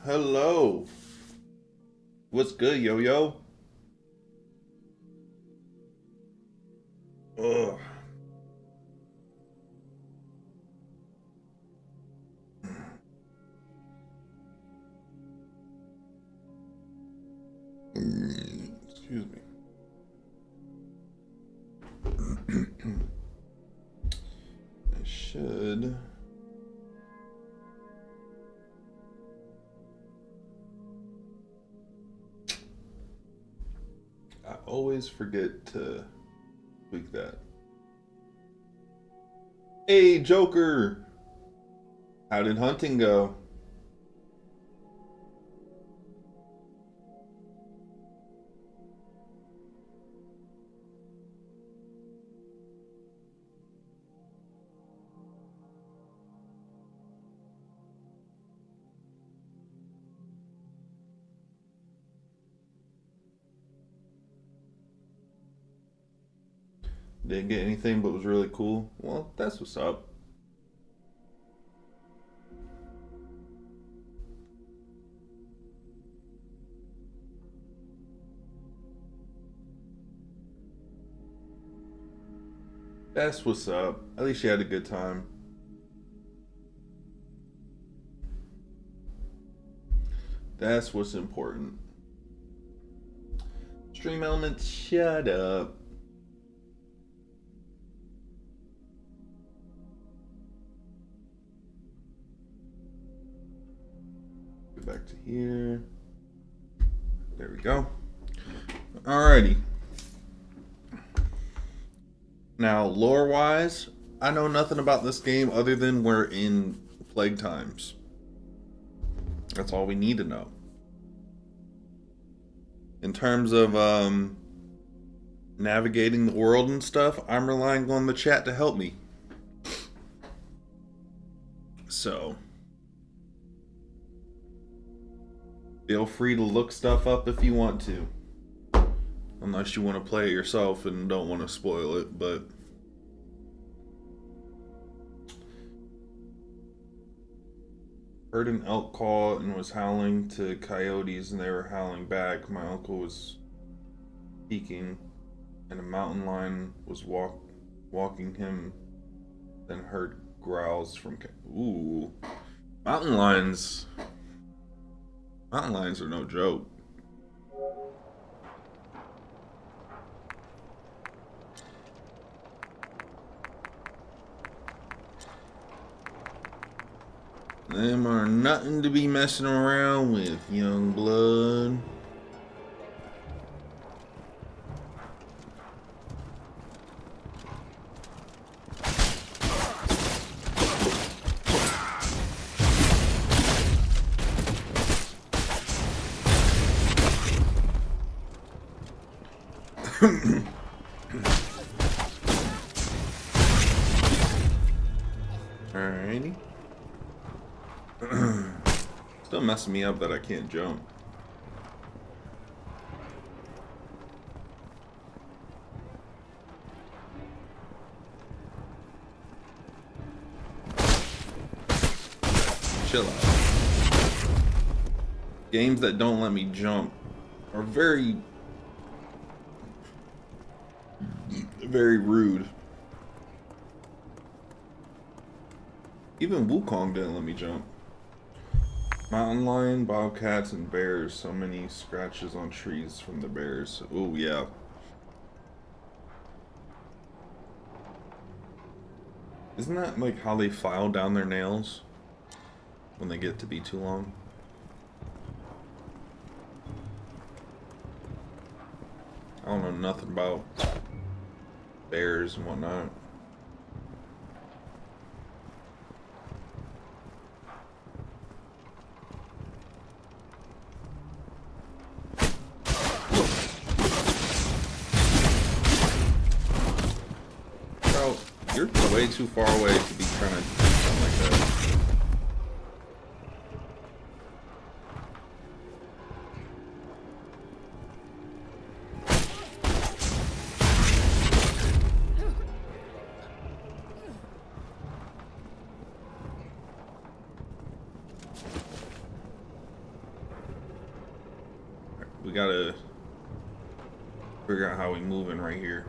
Hello. What's good, yo yo? Ugh. Excuse me. I should. I always forget to tweak that. Hey, Joker. How did hunting go? Didn't get anything, but was really cool. Well, that's what's up. That's what's up. At least you had a good time. That's what's important. Stream elements, shut up. Go back to here. There we go. Alrighty. Now, lore wise, I know nothing about this game other than we're in plague times. That's all we need to know. In terms of navigating the world and stuff, I'm relying on the chat to help me. So, feel free to look stuff up if you want to. Unless you want to play it yourself and don't want to spoil it, but heard an elk call and was howling to coyotes and they were howling back. My uncle was peeking and a mountain lion was walking him, then heard growls from ooh. Mountain lions are no joke. Them are nothing to be messing around with, young blood. Alrighty. Still messing me up that I can't jump. Chill out. Games that don't let me jump are very rude. Even Wukong didn't let me jump. Mountain lion, bobcats, and bears. So many scratches on trees from the bears. Oh yeah. Isn't that like how they file down their nails when they get to be too long? I don't know nothing about bears and whatnot. Bro, you're way too far away to be trying to do something like that. we gotta figure out how we move in right here.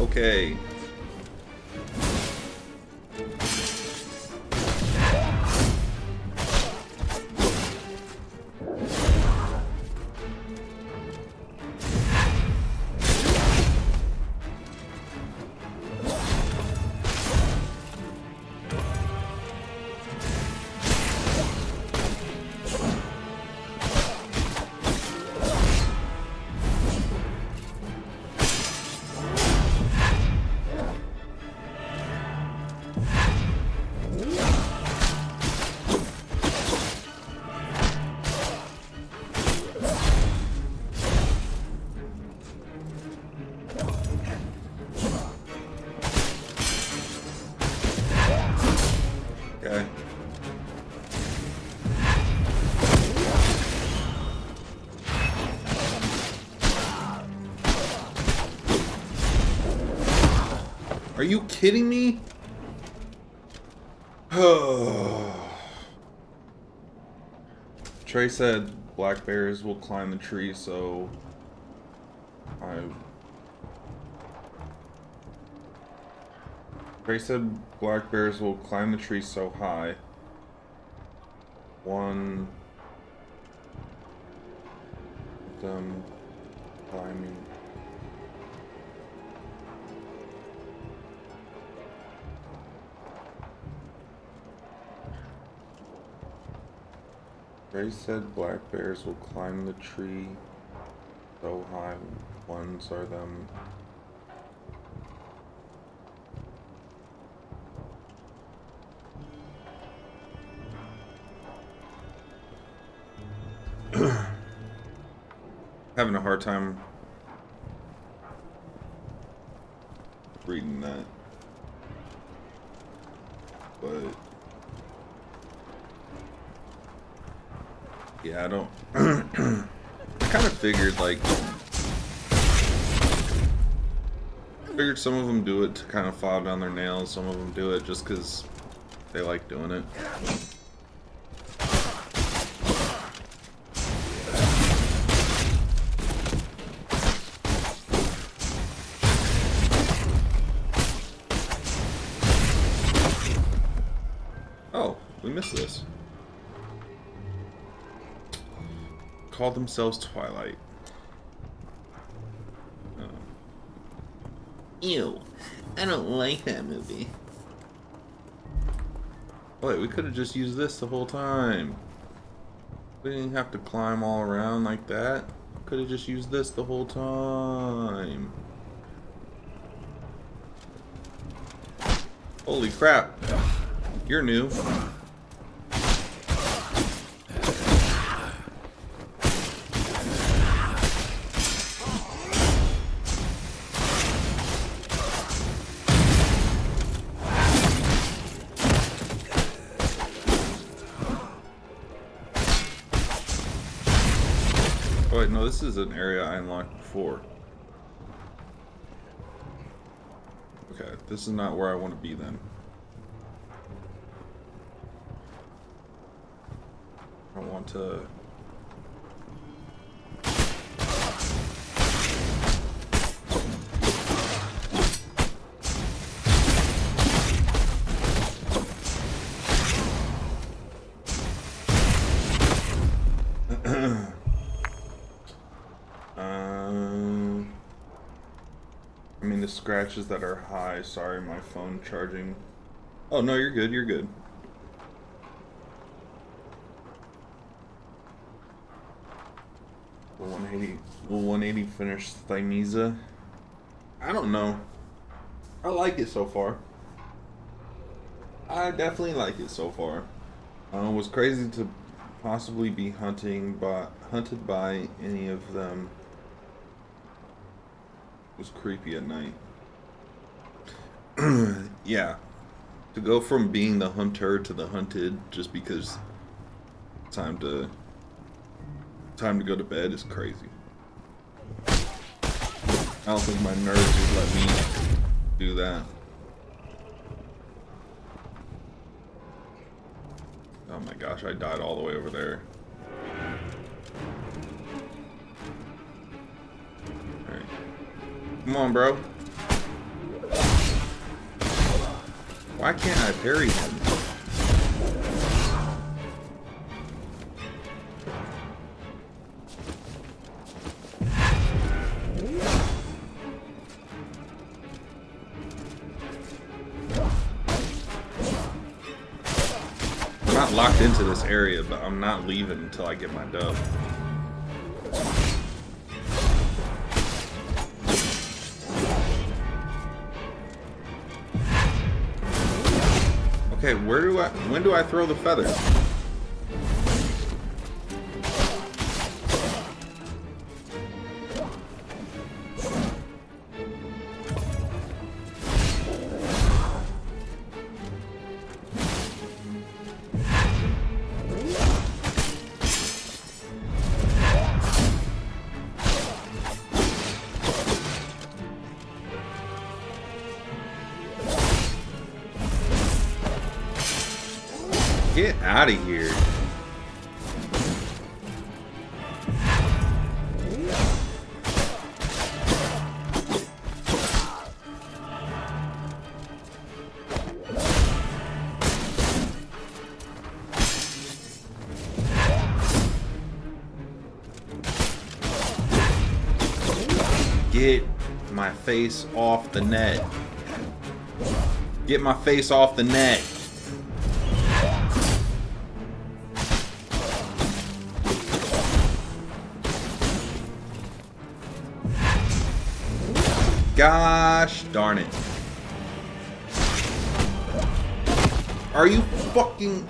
Okay. Okay. Are you kidding me? Trey said black bears will climb the tree, so Trey said black bears will climb the tree so high. One of them climbing. Trey said black bears will climb the tree so high. Ones are them. Having a hard time reading that, but yeah, I don't. I kind of figured some of them do it to kind of file down their nails. Some of them do it just because they like doing it. Oh, we missed this. Call themselves Twilight. Oh. Ew. I don't like that movie. Wait, we could have just used this the whole time. We didn't have to climb all around like that. Could have just used this the whole time. Holy crap. You're new. Oh wait, no, this is an area I unlocked before. Okay, this is not where I want to be then. I want to... I mean the scratches that are high. Sorry, my phone charging. Oh no, you're good, you're good. Will 180 finish Thymesia? I don't know. I like it so far. I definitely like it so far. It was crazy to possibly be hunted by any of them. It was creepy at night. Yeah, to go from being the hunter to the hunted just because time to go to bed is crazy. I don't think my nerves would let me do that. Oh my gosh, I died all the way over there. Alright. Come on, bro. Why can't I parry him? I'm not locked into this area, but I'm not leaving until I get my dub. Okay, when do I throw the feather? Get out of here. Get my face off the net. Get my face off the net. Gosh darn it. Are you fucking...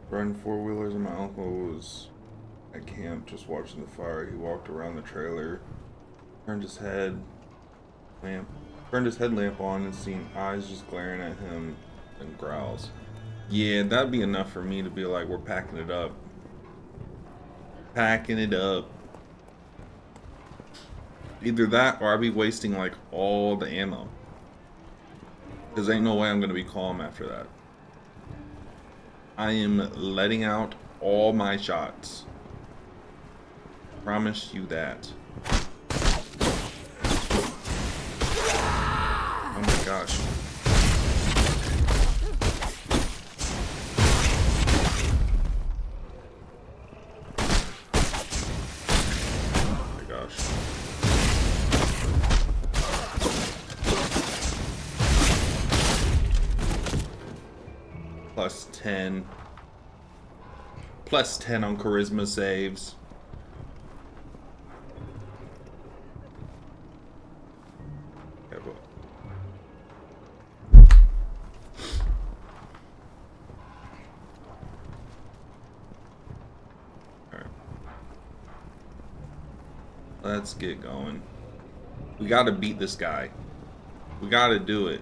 Riding four-wheelers and my uncle was at camp just watching the fire. He walked around the trailer, turned his headlamp on and seen eyes just glaring at him and growls. Yeah, that'd be enough for me to be like, we're packing it up. Packing it up. Either that or I'd be wasting like all the ammo. Because ain't no way I'm going to be calm after that. I am letting out all my shots. Promise you that. Oh my gosh. Oh my gosh. Plus 10. Plus 10 on charisma saves. Okay, well. Alright. Let's get going. We gotta beat this guy. We gotta do it.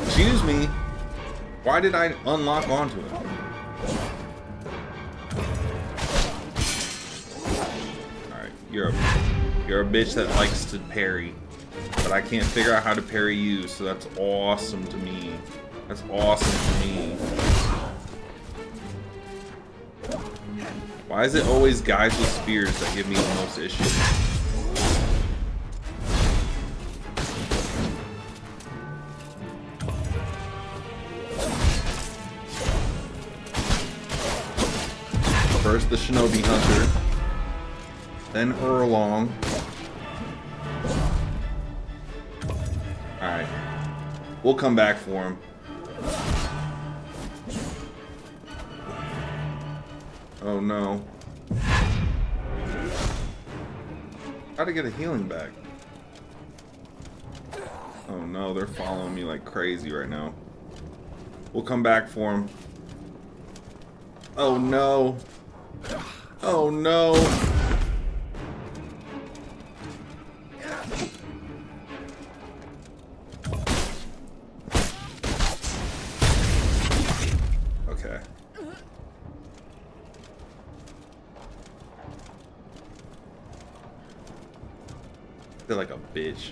Excuse me. Why did I unlock onto him? Alright. You're a bitch that likes to parry. But I can't figure out how to parry you, so that's awesome to me. That's awesome to me. Why is it always guys with spears that give me the most issues? First the Shinobi Hunter, then Erlong. Alright. We'll come back for him. Oh no. How to get a healing back? Oh no, they're following me like crazy right now. We'll come back for him. Oh no. Oh no. Okay. I feel like a bitch.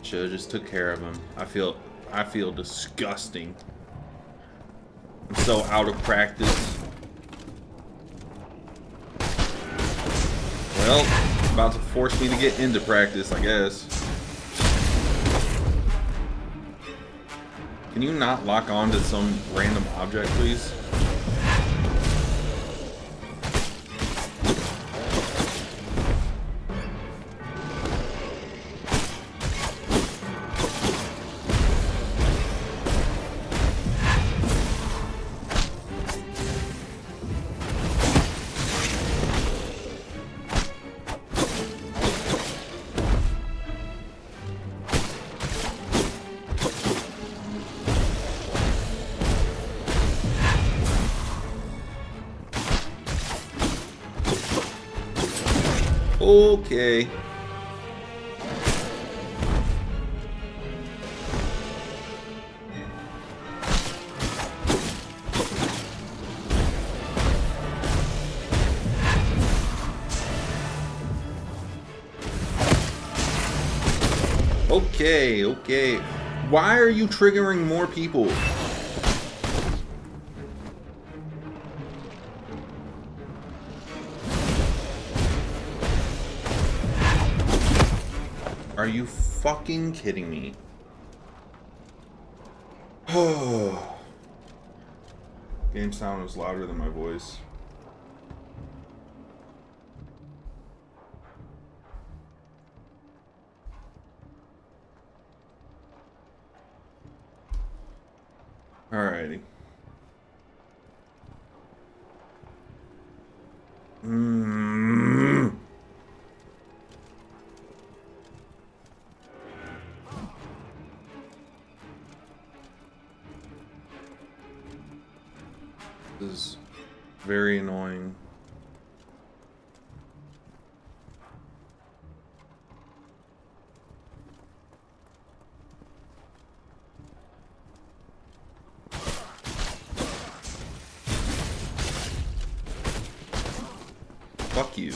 Should've just took care of him. I feel disgusting. I'm so out of practice. Well, it's about to force me to get into practice, I guess. Can you not lock on to some random object, please? Okay. Okay, okay. Why are you triggering more people? Are you fucking kidding me? Oh. Game sound was louder than my voice. Alrighty. This is very annoying. Fuck you.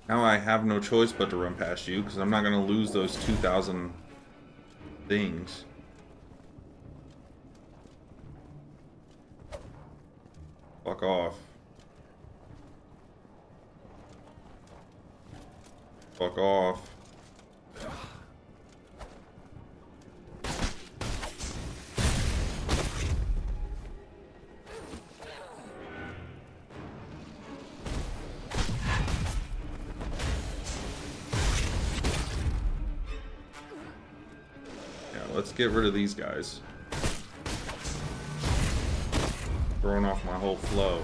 Now I have no choice but to run past you, because I'm not going to lose those 2,000 things. Fuck off. Fuck off. Let's get rid of these guys. Throwing off my whole flow.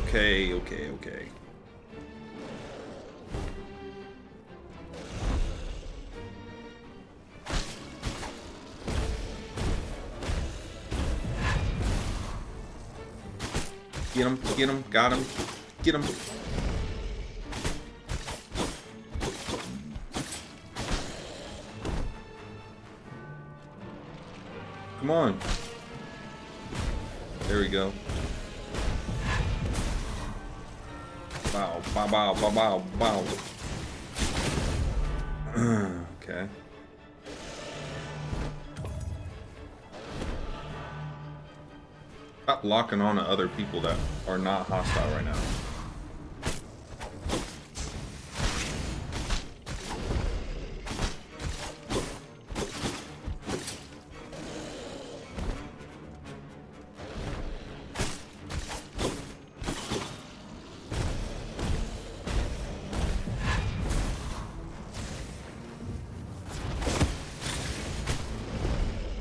Okay, okay, okay. Get him, got him, get him. Come on. There we go. Bow, bow, bow, bow, bow, bow. Okay. Stop locking on to other people that are not hostile right now.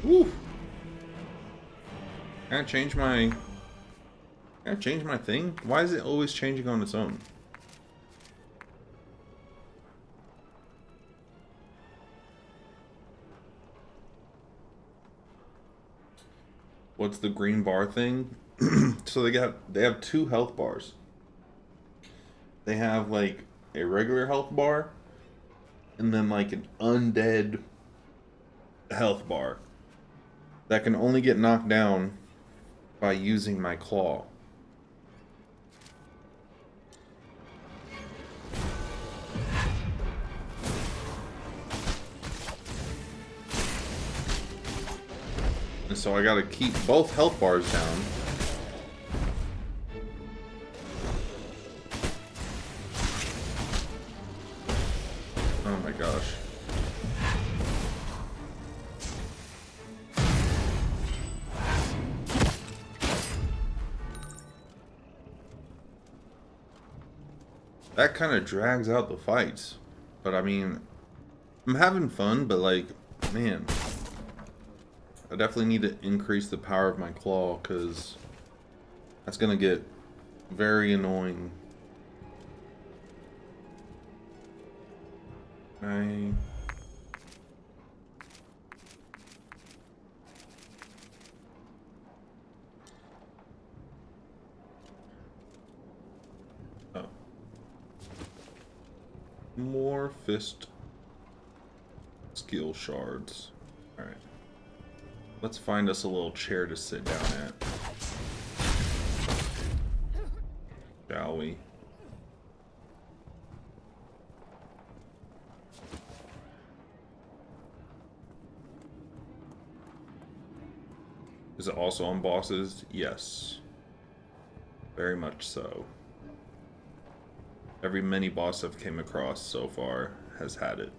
Woo! Can I change my thing? Why is it always changing on its own? What's the green bar thing? So they have two health bars. They have like a regular health bar and then like an undead health bar that can only get knocked down by using my claw. And so I gotta keep both health bars down. Oh my gosh. That kind of drags out the fights. But I mean, I'm having fun, but like, man, I definitely need to increase the power of my claw because that's going to get very annoying. Oh. More fist skill shards. Alright. Let's find us a little chair to sit down at. Shall we? Is it also on bosses? Yes. Very much so. Every mini boss I've came across so far has had it.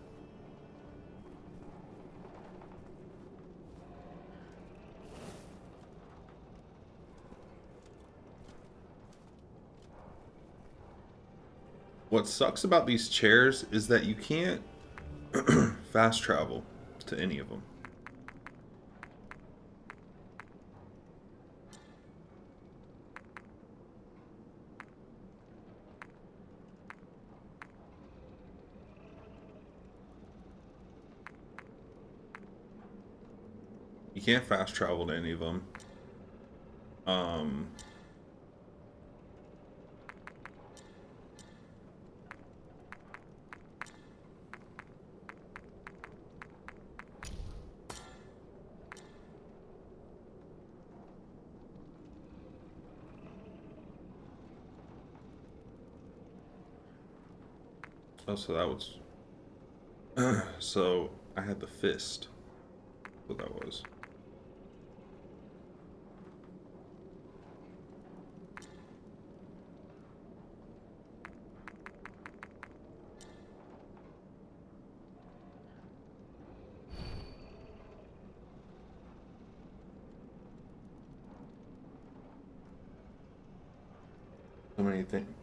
What sucks about these chairs is that you can't fast travel to any of them. You can't fast travel to any of them. Oh, so that was... so, I had the fist. What that was.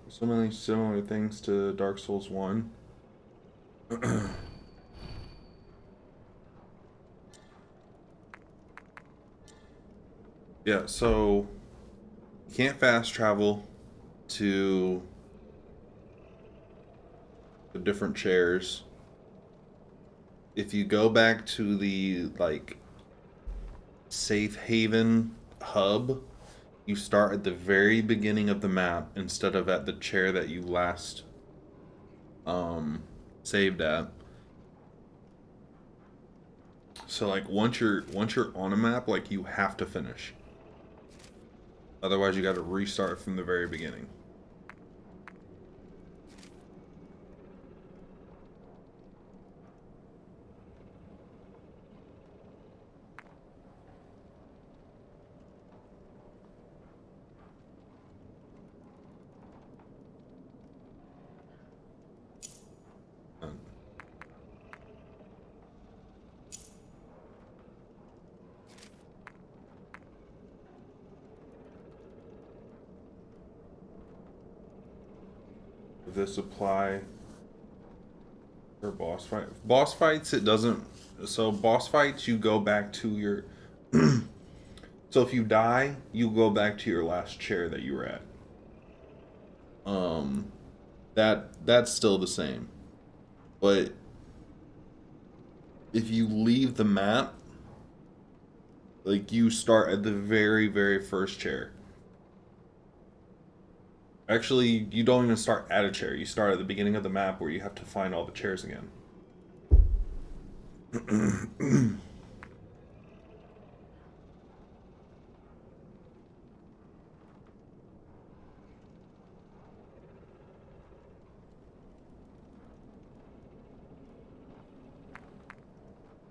So many similar things to Dark Souls 1. Yeah, so you can't fast travel to the different chairs. If you go back to the like safe haven hub, you start at the very beginning of the map instead of at the chair that you last saved at. So like once you're on a map, like you have to finish. Otherwise you got to restart from the very beginning. Does this apply for boss fight? Boss fights, it doesn't. So boss fights, you go back to your. So if you die, you go back to your last chair that you were at. Um, that's still the same. But if you leave the map, like you start at the very, very first chair. Actually, you don't even start at a chair. You start at the beginning of the map where you have to find all the chairs again.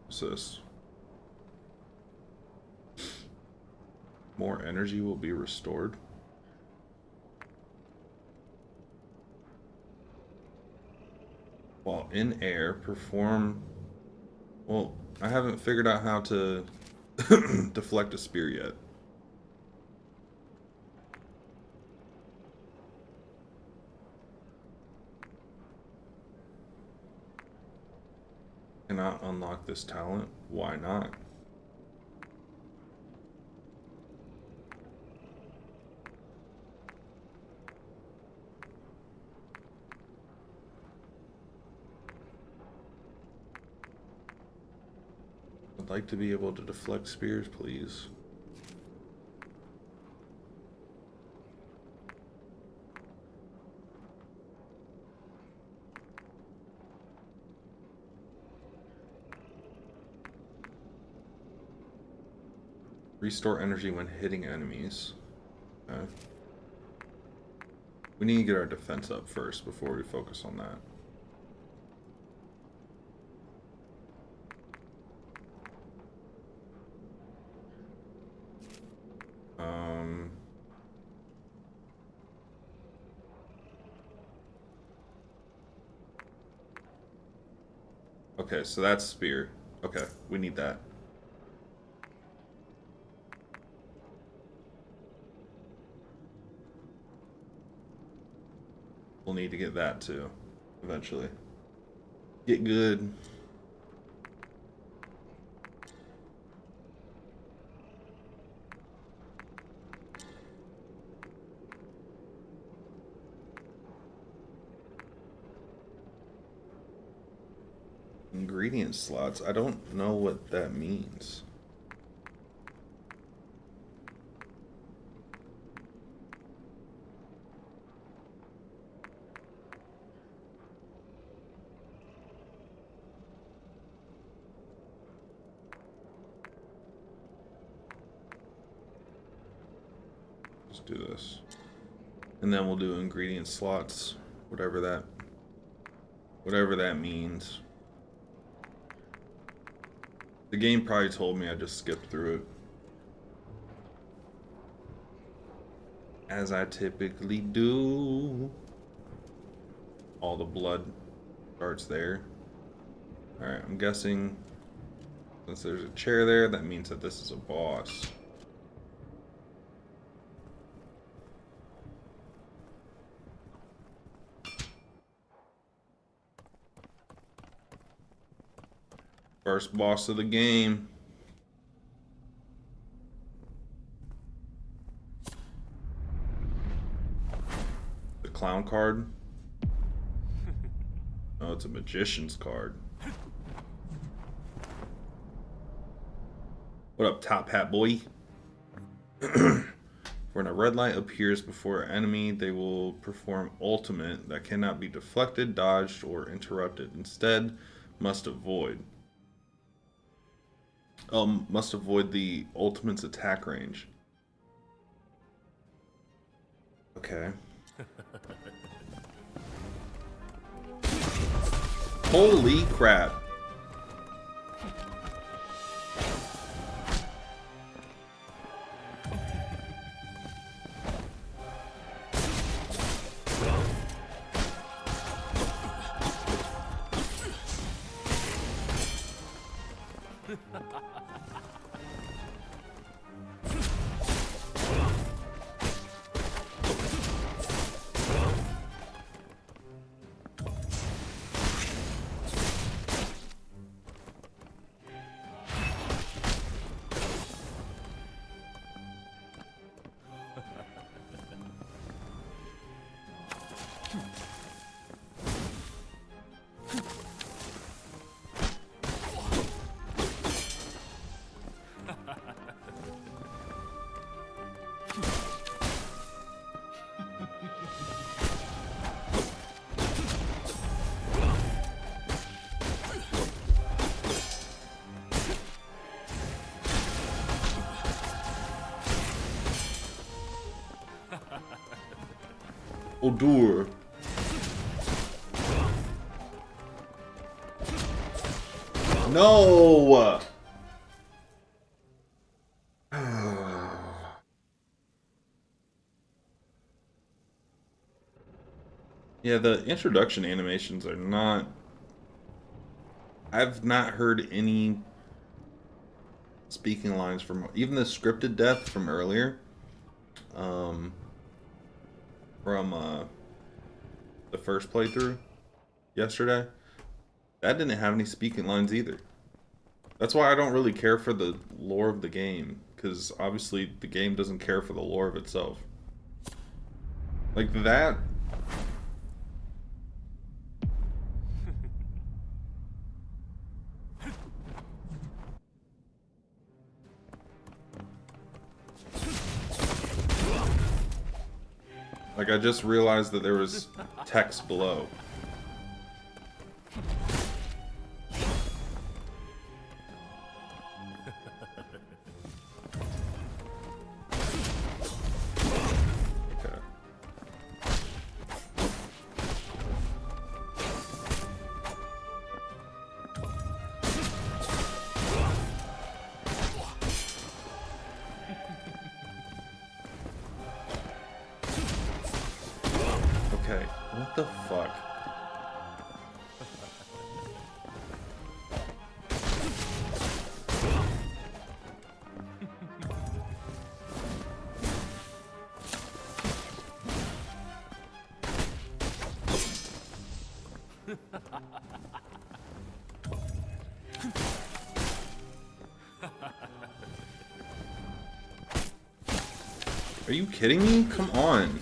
What's this? More energy will be restored. While in air, perform... Well, I haven't figured out how to deflect a spear yet. Cannot unlock this talent? Why not? I'd like to be able to deflect spears, please. Restore energy when hitting enemies. Okay. We need to get our defense up first before we focus on that. Okay, so that's spear. Okay, we need that. We'll need to get that too, eventually. Get good. Ingredient slots. I don't know what that means. Let's do this. And then we'll do ingredient slots, whatever that means. The game probably told me I just skipped through it. As I typically do. All the blood starts there. Alright, I'm guessing since there's a chair there, that means that this is a boss. First boss of the game. The clown card. Oh, it's a magician's card. What up, top hat boy? When a red light appears before an enemy, they will perform ultimate that cannot be deflected, dodged, or interrupted. Instead, must avoid. Must avoid the ultimate's attack range. Okay. Holy crap. Odur. No! Yeah, the introduction animations are not... I've not heard any speaking lines from... Even the scripted death from earlier. Um, from the first playthrough yesterday. That didn't have any speaking lines either. That's why I don't really care for the lore of the game. Because obviously the game doesn't care for the lore of itself. Like that... Like, I just realized that there was text below. Okay. Okay, what the fuck? Are you kidding me? Come on.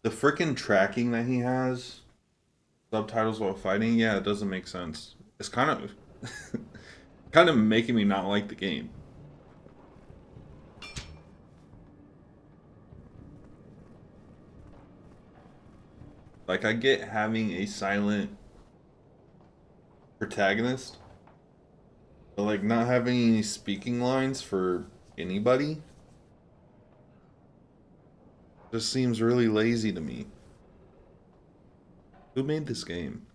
The frickin' tracking that he has, subtitles while fighting, yeah, it doesn't make sense. It's kind of, kind of making me not like the game. Like, I get having a silent protagonist, but like not having any speaking lines for anybody just seems really lazy to me. Who made this game?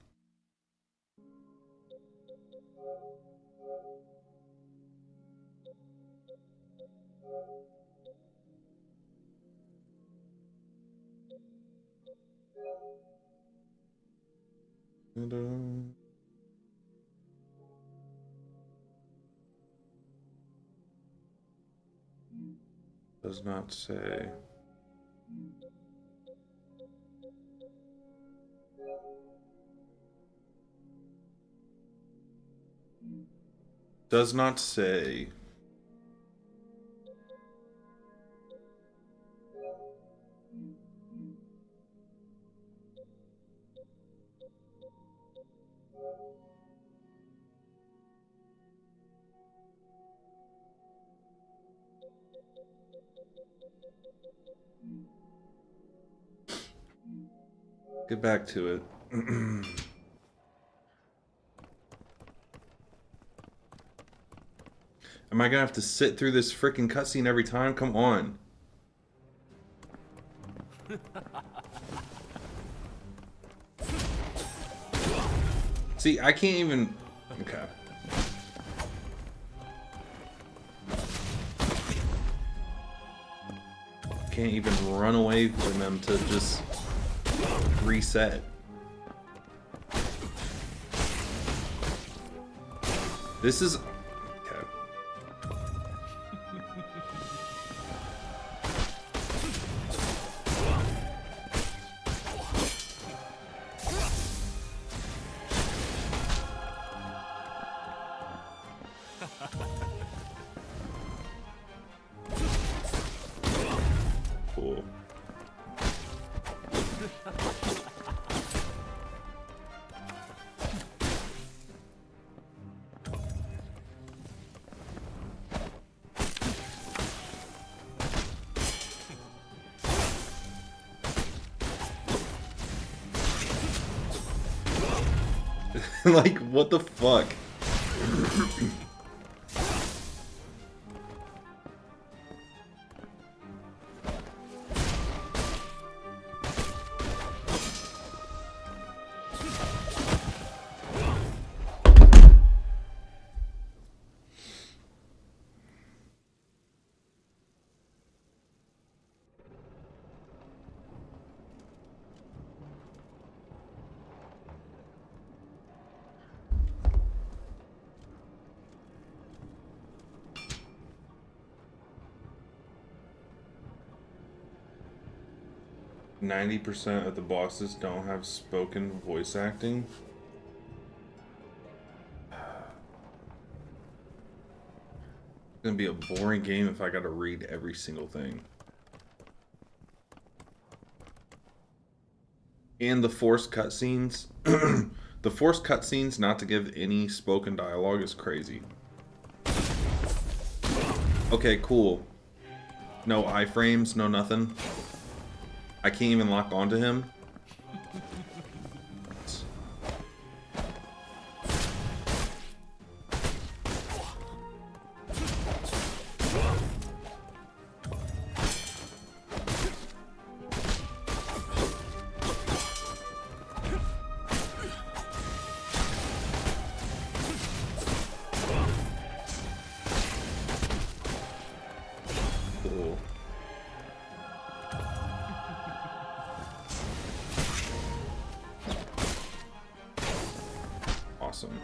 Does not say. Does not say. Get back to it. Am I gonna have to sit through this freaking cutscene every time? Come on. See, I can't even... Okay. Can't even run away from them to just reset. This is... Okay. Cool. Like, what the fuck? %of the bosses don't have spoken voice acting. It's gonna be a boring game if I gotta read every single thing. And the forced cutscenes. The forced cutscenes not to give any spoken dialogue is crazy. Okay, cool. No iframes, no nothing. I can't even lock onto him. Cool. Awesome.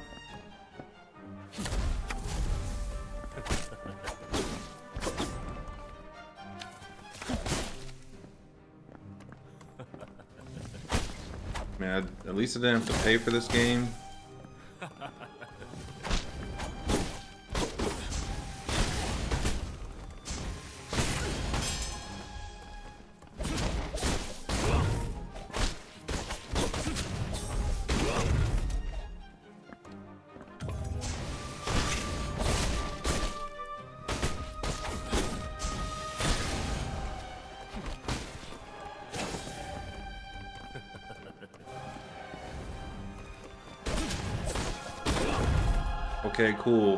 Man, at least I didn't have to pay for this game. Okay, cool.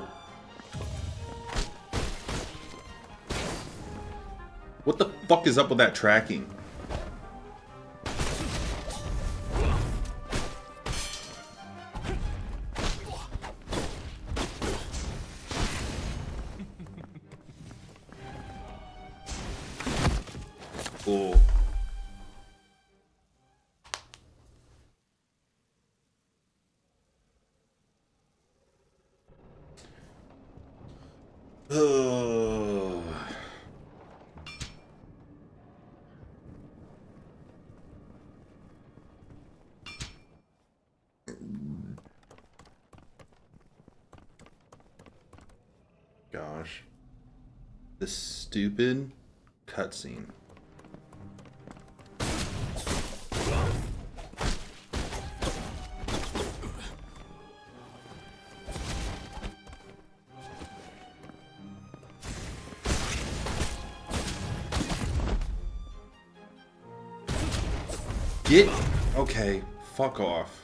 What the fuck is up with that tracking? Cool. Ugh. Gosh. This stupid cutscene. Get... Okay, fuck off.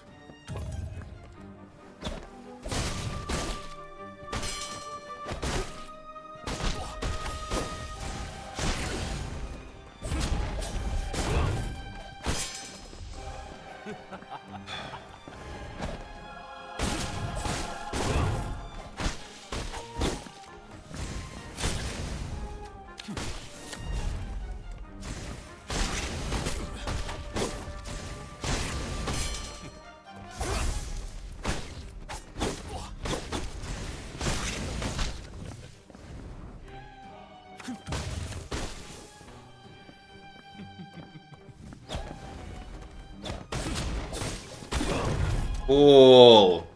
Oh.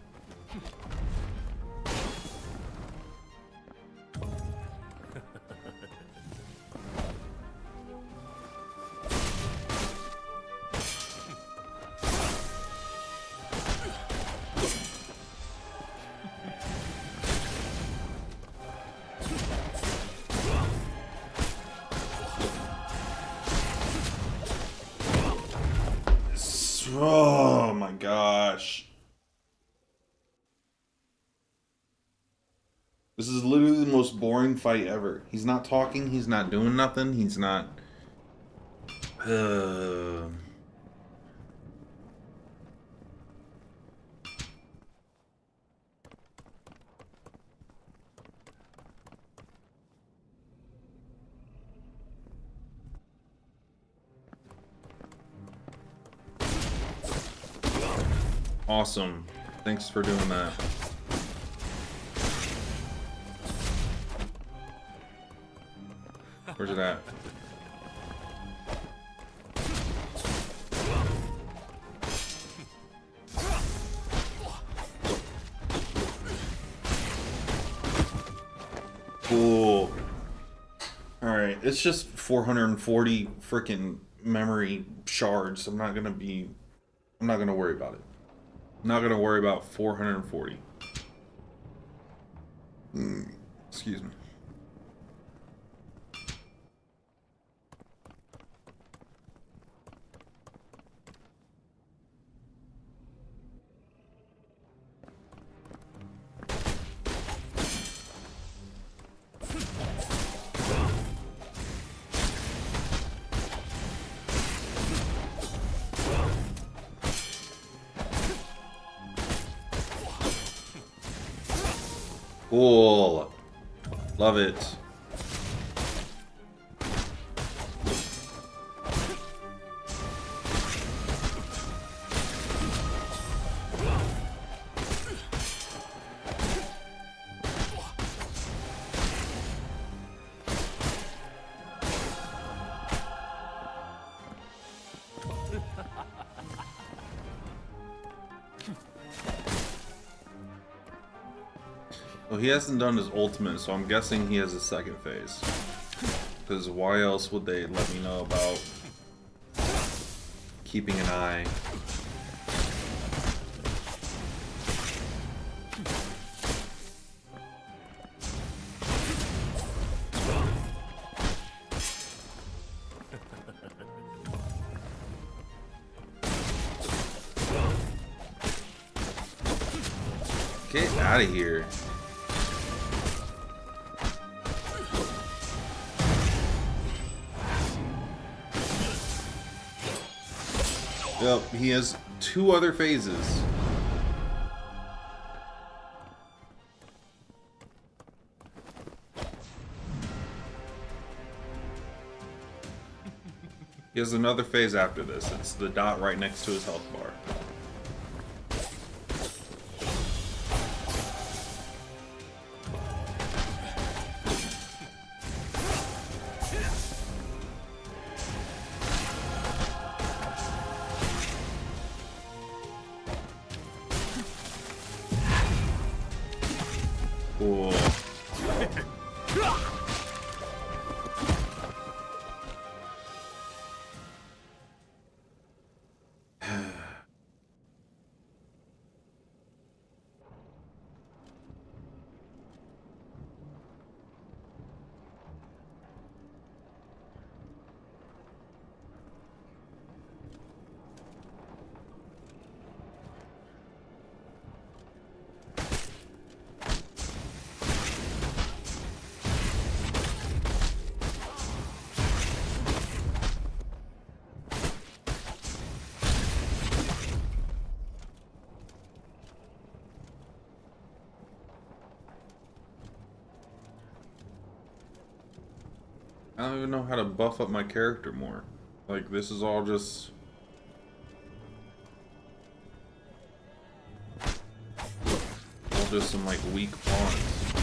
Oh my gosh. This is literally the most boring fight ever. He's not talking, he's not doing nothing, he's not... Awesome. Thanks for doing that. Where's it at? Cool. Alright, it's just 440 freaking memory shards. I'm not gonna worry about it. I'm not gonna worry about 440. Excuse me. Cool. Love it. Well, he hasn't done his ultimate, so I'm guessing he has a second phase. Because why else would they let me know about keeping an eye? Get out of here. Yep, he has 2 other phases. He has another phase after this. It's the dot right next to his health bar. Cool. I don't even know how to buff up my character more. Like, this is all just... all just some, like, weak pawns.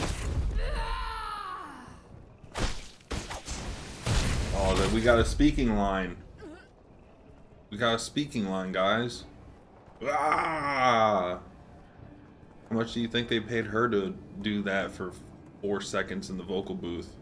Oh, we got a speaking line. We got a speaking line, guys. Ah! How much do you think they paid her to do that for 4 seconds in the vocal booth?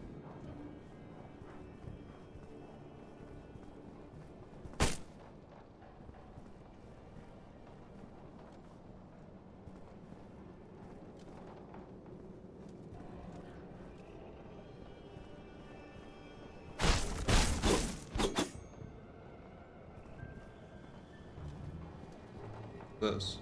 This.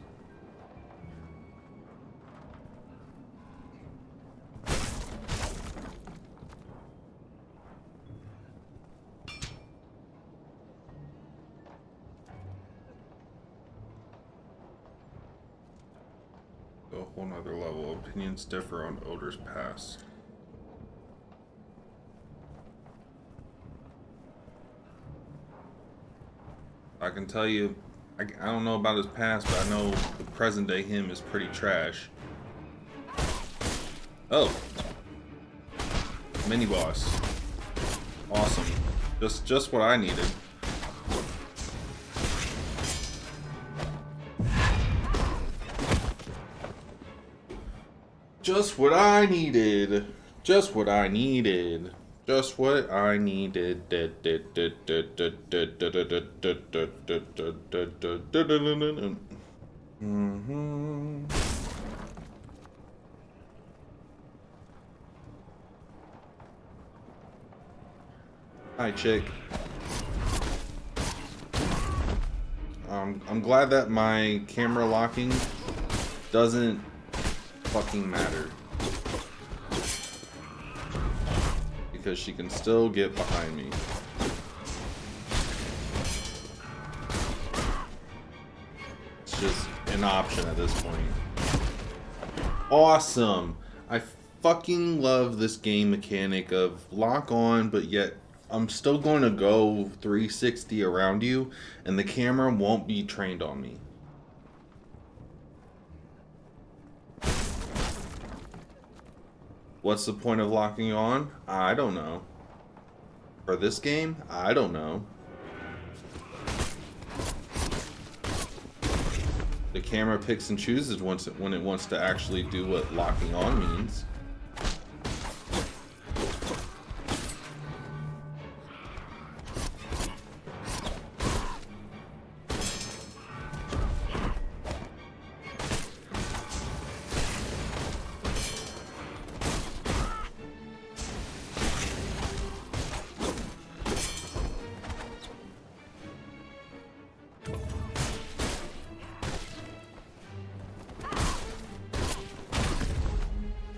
A whole nother level. Opinions differ on Odor's past. I can tell you, I don't know about his past, but I know the present day him is pretty trash. Oh. Mini boss. Awesome. Just what I needed. Just what I needed. Just what I needed. Just what I needed. Hi, chick. I'm glad that my camera locking doesn't fucking matter. Because she can still get behind me. It's just an option at this point. Awesome! I fucking love this game mechanic of lock on, but yet I'm still going to go 360 around you, and the camera won't be trained on me. What's the point of locking on? I don't know. For this game, I don't know. The camera picks and chooses when it wants to actually do what locking on means.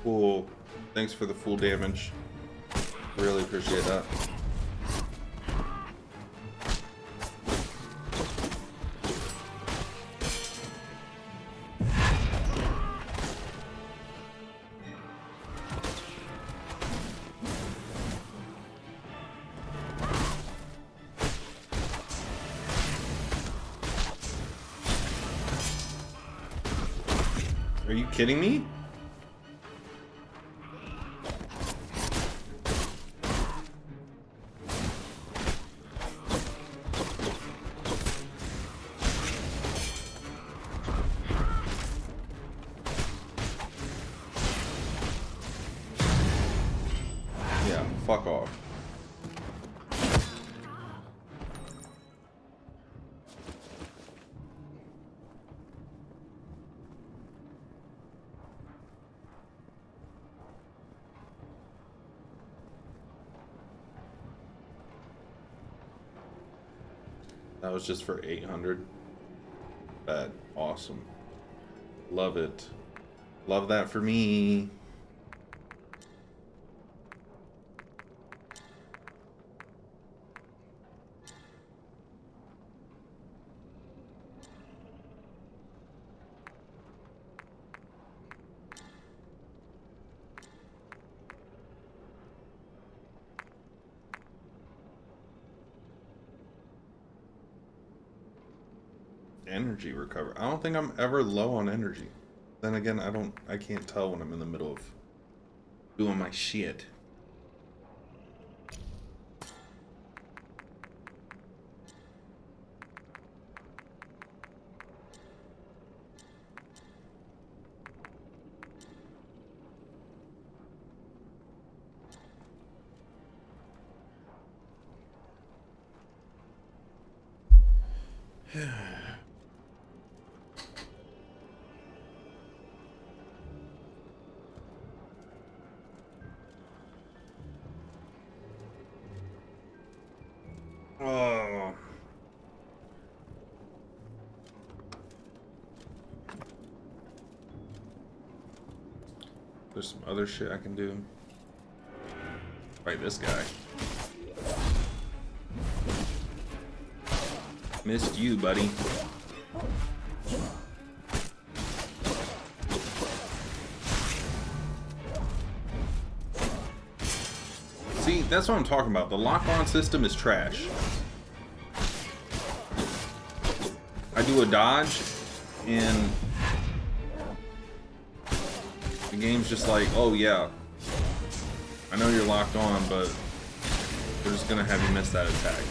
Cool. Thanks for the full damage. Really appreciate that. Are you kidding me? fuck off. That was just for 800. Bet. Awesome. Love it. Love that for me. Energy recover. I don't think I'm ever low on energy. Then again, I can't tell when I'm in the middle of doing my shit. Oh. There's some other shit I can do. Fight this guy. Missed you, buddy. See, that's what I'm talking about. The lock-on system is trash. I do a dodge, and the game's just like, oh yeah, I know you're locked on, but we're just gonna have you miss that attack.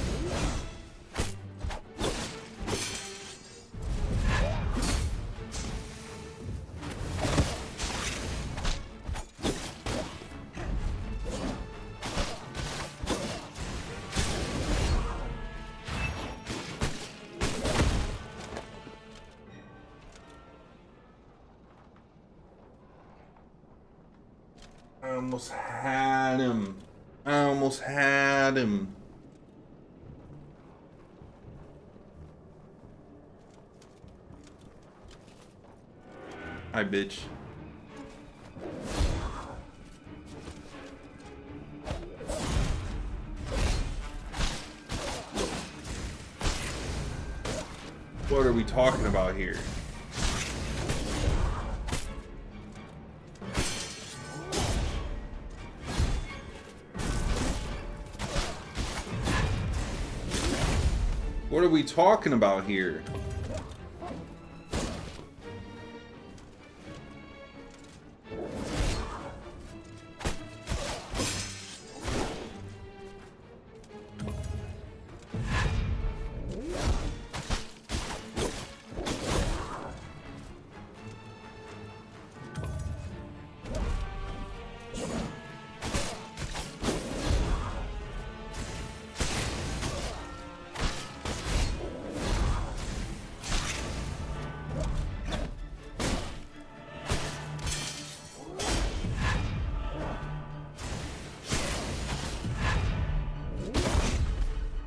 I almost had him. I almost had him. Hi, bitch. What are we talking about here? What are we talking about here?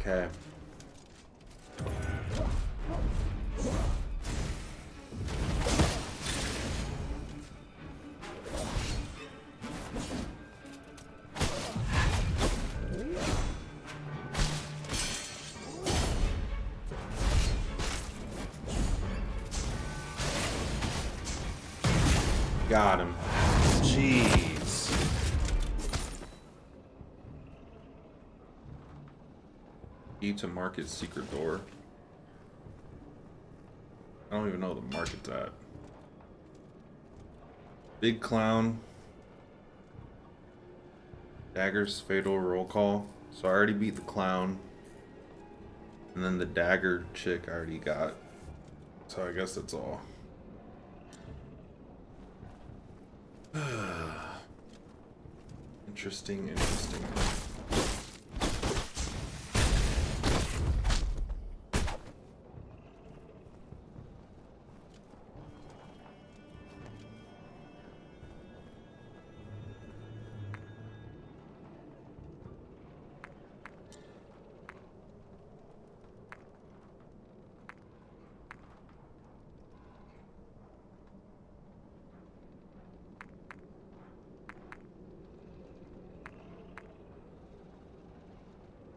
Okay. Got him. Jeez. Key to market secret door. I don't even know the market's at. Big clown. Daggers fatal roll call. So I already beat the clown. And then the dagger chick I already got. So I guess that's all. Interesting, interesting.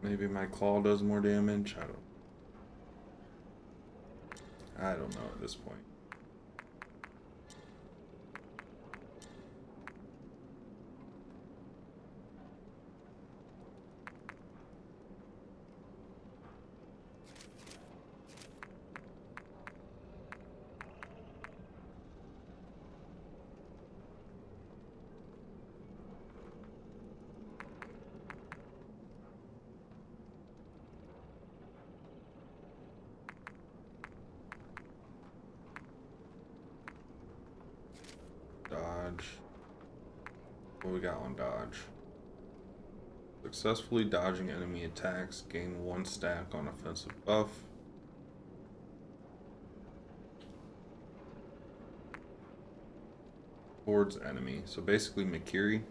Maybe my claw does more damage. I don't know at this point. Dodge. What we got on dodge? Successfully dodging enemy attacks. Gain 1 stack on offensive buff. Towards enemy. So basically Makiri.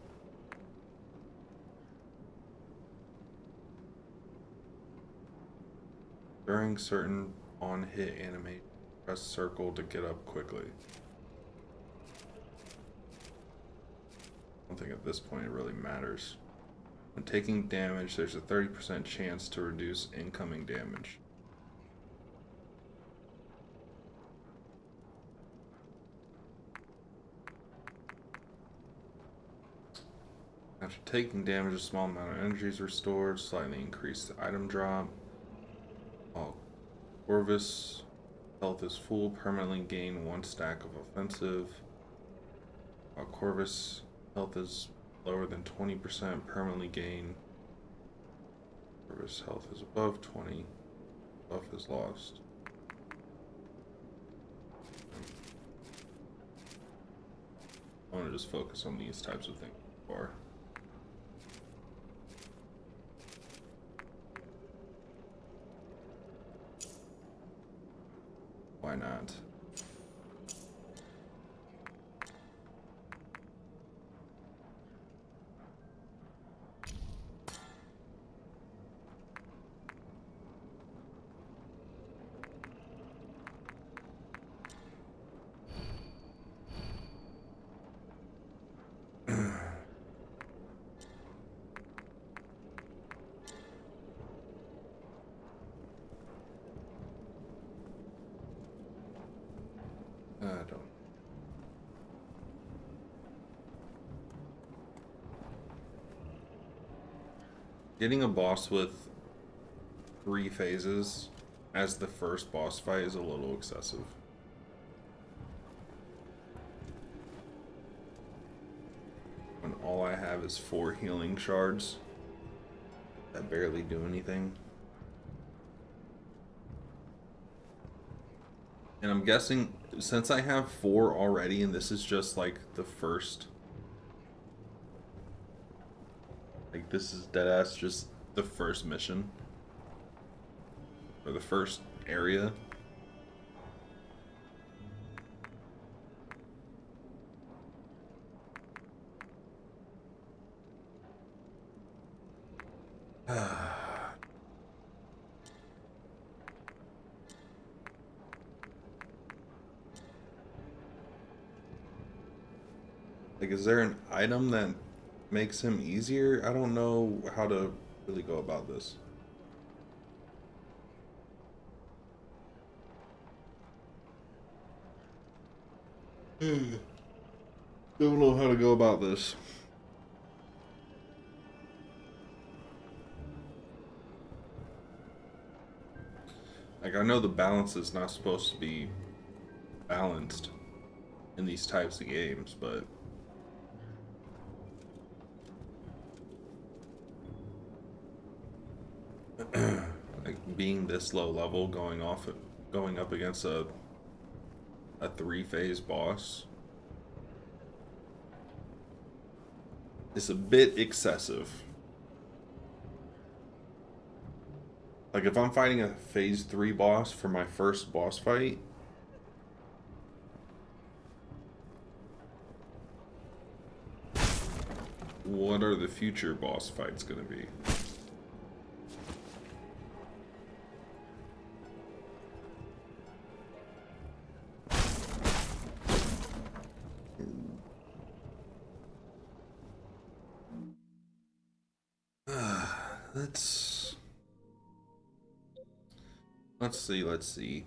During certain on-hit animation, press circle to get up quickly. I don't think at this point it really matters. When taking damage, there's a 30% chance to reduce incoming damage. After taking damage, a small amount of energy is restored, slightly increase the item drop. While Corvus health is full, permanently gain 1 stack of offensive. While Corvus health is lower than 20%, permanently gain. Corvus health is above 20, buff is lost. I want to just focus on these types of things before. Why not? I don't. Getting a boss with 3 phases as the first boss fight is a little excessive. When all I have is 4 healing shards that barely do anything. And I'm guessing, since I have 4 already, and this is just like the first, like this is deadass just the first mission, or the first area. Like, is there an item that makes him easier? I don't know how to really go about this. Don't know how to go about this. Like, I know the balance is not supposed to be balanced in these types of games, but like being this low level, going up against a 3-phase boss. is a bit excessive. Like if I'm fighting a phase 3 boss for my first boss fight, what are the future boss fights gonna be? Let's let's see.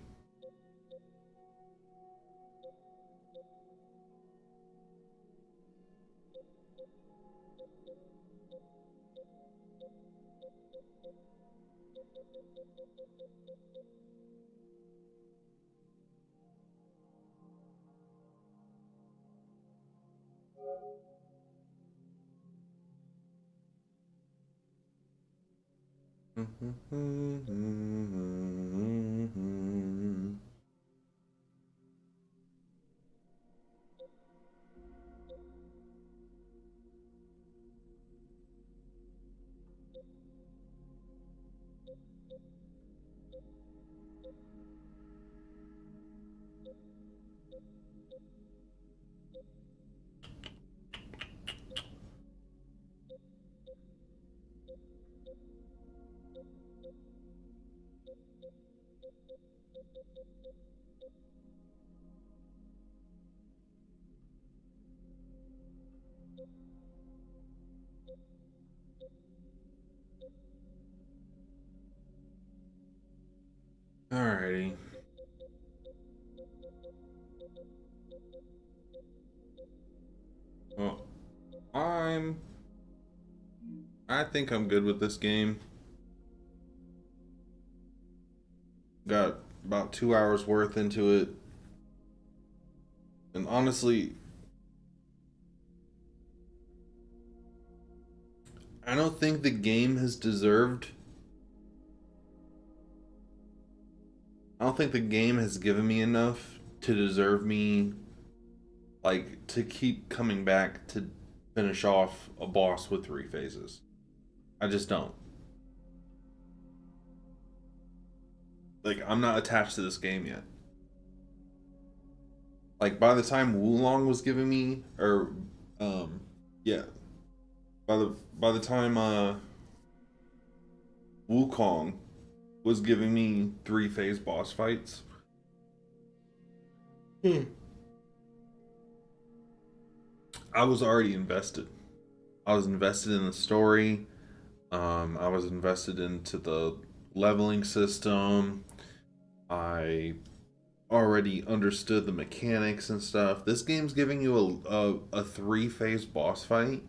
Alrighty. Well, I think I'm good with this game. Got about 2 hours worth into it. And honestly, I don't think the game has deserved. I don't think the game has given me enough to deserve me, like, to keep coming back to finish off a boss with 3 phases. I just don't. Like, I'm not attached to this game yet. Like, by the time Wulong was giving me, or, yeah, by the time, Wukong was giving me 3 phase boss fights, I was already invested. I was invested in the story. I was invested into the leveling system. I already understood the mechanics and stuff. This game's giving you a 3 phase boss fight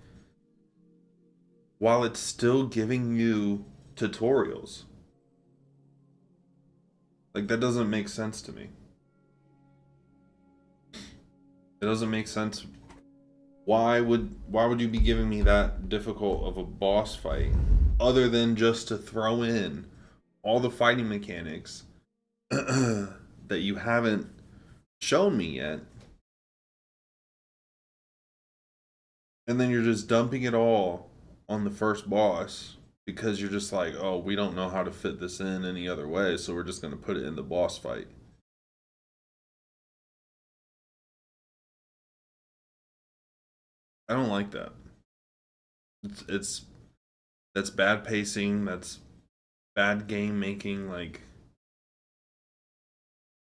while it's still giving you tutorials. Like that doesn't make sense to me. It doesn't make sense. Why would you be giving me that difficult of a boss fight other than just to throw in all the fighting mechanics that you haven't shown me yet, and then you're just dumping it all on the first boss because you're just like, oh, we don't know how to fit this in any other way, so we're just going to put it in the boss fight. I don't like that. It's that's bad pacing. That's bad game making. Like,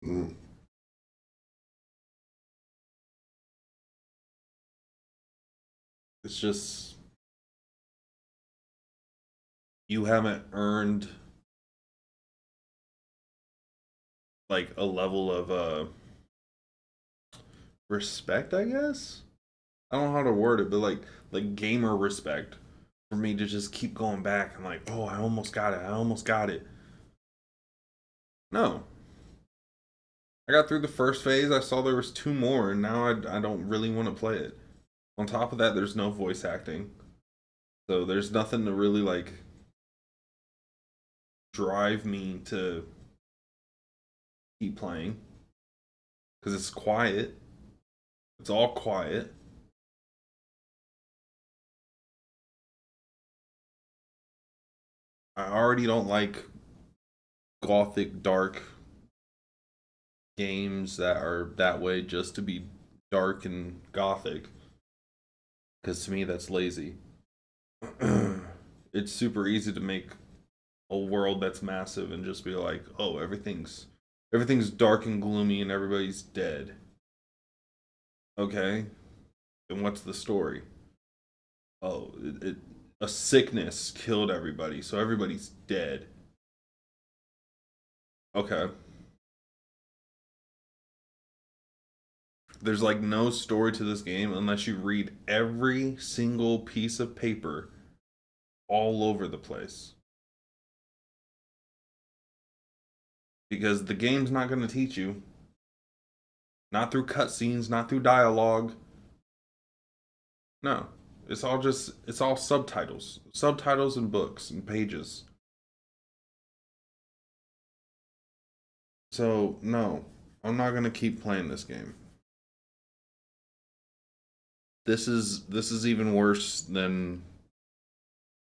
mm. It's just you haven't earned like a level of respect, I guess. I don't know how to word it, but like gamer respect for me to just keep going back and like, oh, I almost got it. I almost got it. No, I got through the first phase. I saw there was 2 more, and now I don't really want to play it. On top of that, there's no voice acting, so there's nothing to really like drive me to keep playing because it's quiet. It's all quiet. I already don't like gothic dark games that are that way just to be dark and gothic, because to me that's lazy. It's super easy to make a world that's massive and just be like, oh, everything's dark and gloomy and everybody's dead. Okay, then what's the story? Oh, a sickness killed everybody, so everybody's dead. Okay, there's like no story to this game unless you read every single piece of paper all over the place, because the game's not going to teach you, not through cutscenes, not through dialogue. No, it's all subtitles and books and pages. So no, I'm not gonna keep playing this game. This is even worse than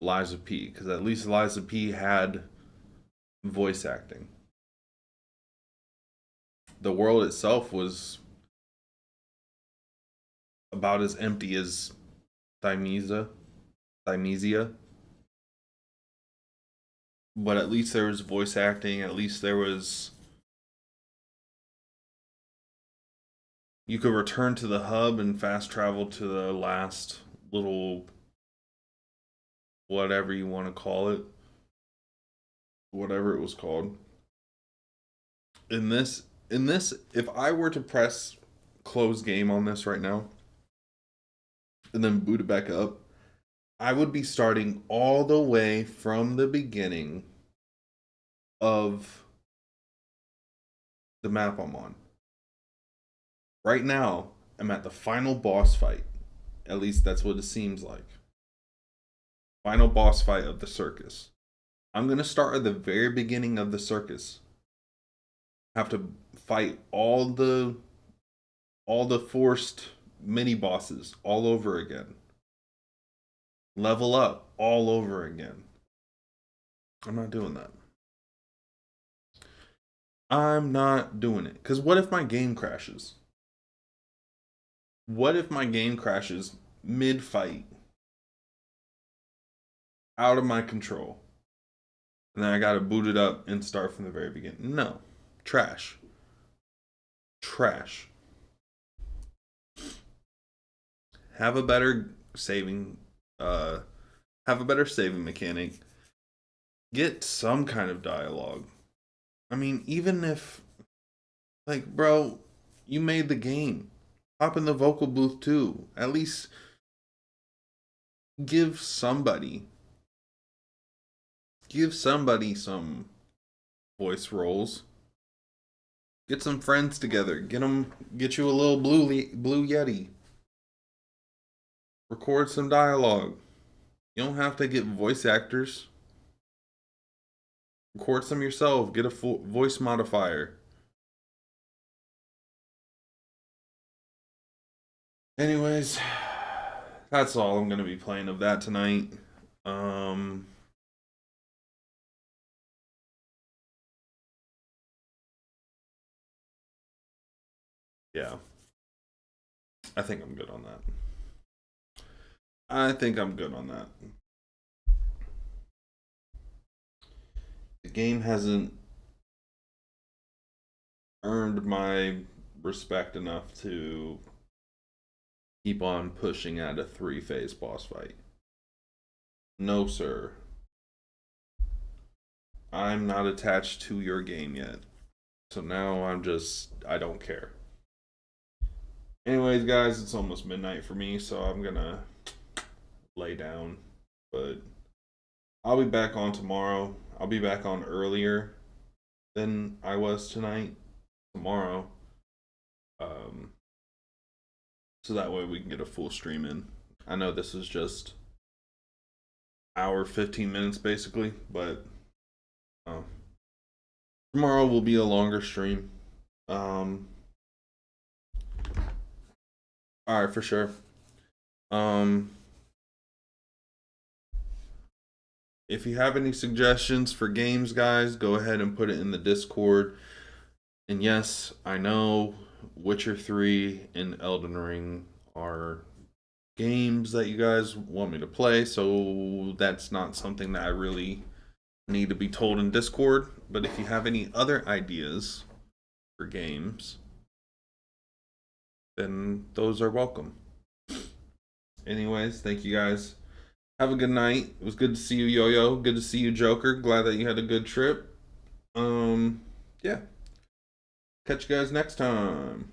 Lies of P, because at least Lies of P had voice acting. The world itself was about as empty as Thymesia, Thymesia, but at least there was voice acting. At least there was, you could return to the hub and fast travel to the last little, whatever you want to call it, whatever it was called. In this, if I were to press close game on this right now and then boot it back up, I would be starting all the way from the beginning of the map I'm on. Right now, I'm at the final boss fight. At least that's what it seems like. Final boss fight of the circus. I'm going to start at the very beginning of the circus. Have to fight all the forced mini bosses all over again. Level up all over again. I'm not doing that. I'm not doing it. Because what if my game crashes? What if my game crashes mid fight? Out of my control. And then I gotta boot it up and start from the very beginning. No. Trash. Trash. Have a better saving have a better saving mechanic. Get some kind of dialogue. I mean, even if, like, bro, you made the game. Hop in the vocal booth too. At least give somebody give somebody some voice roles. Get some friends together. Get you a little blue yeti. Record some dialogue. You don't have to get voice actors. Record some yourself. Get a voice modifier. Anyways, that's all I'm gonna be playing of that tonight. Um, yeah, I think I'm good on that. I think I'm good on that. The game hasn't earned my respect enough to keep on pushing at a three-phase boss fight. No, sir. I'm not attached to your game yet. So now I don't care. Anyways, guys, it's almost midnight for me, so I'm gonna lay down. But I'll be back on tomorrow. I'll be back on earlier than I was tonight, tomorrow. Um, so that way we can get a full stream in. I know this is just hour 15 minutes basically, but uh, tomorrow will be a longer stream. All right, for sure. Um, if you have any suggestions for games, guys, go ahead and put it in the Discord. And yes, I know Witcher 3 and Elden Ring are games that you guys want me to play, so that's not something that I really need to be told in Discord. But if you have any other ideas for games, then those are welcome. Anyways, thank you guys. Have a good night. It was good to see you, Yo Yo. Good to see you, Joker. Glad that you had a good trip. Yeah. Catch you guys next time.